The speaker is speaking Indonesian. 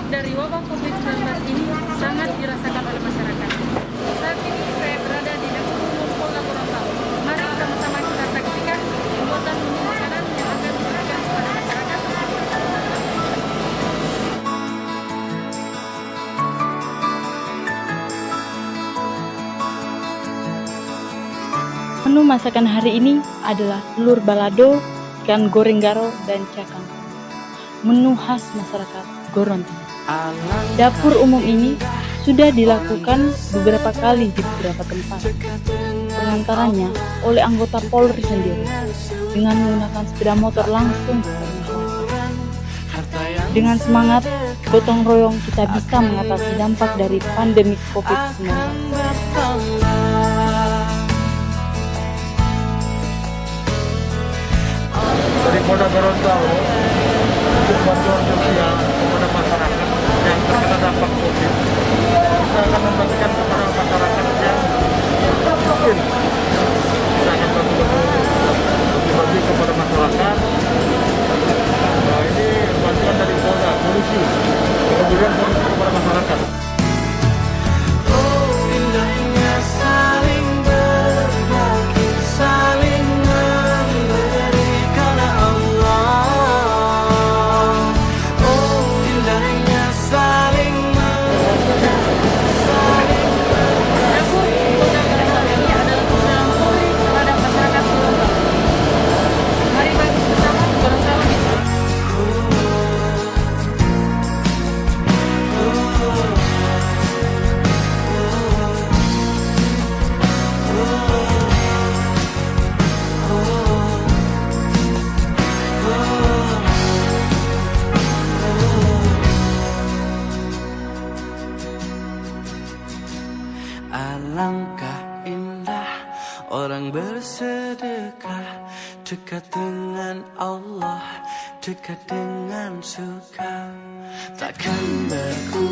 dari wabah COVID-19 ini sangat dirasakan oleh masyarakat. Saat ini saya berada di Dapur Umum Polda Gorontalo. Mari sama-sama kita saksikan pembuatan menu makanan yang akan diberikan kepada masyarakat. Menu masakan hari ini adalah telur balado, ikan goreng garo, dan cakang. Menu khas masyarakat Gorontalo. Dapur umum ini sudah dilakukan beberapa kali di beberapa tempat, pengantarannya oleh anggota Polri sendiri dengan menggunakan sepeda motor langsung ke rumah. Dengan semangat gotong royong kita bisa mengatasi dampak dari pandemi COVID-19. Dari Polda Gorontalo untuk bantuan sosial kepada masyarakat yang terkena dampak COVID. Kita akan membagikan kepada masyarakat yang mungkin kita akan bagi kepada masyarakat. Nah, ini bantuan dari Polda, polisi, kemudian polisi kepada masyarakat. Alangkah indah orang bersedekah, dekat dengan Allah, dekat dengan surga. Takkan berkurang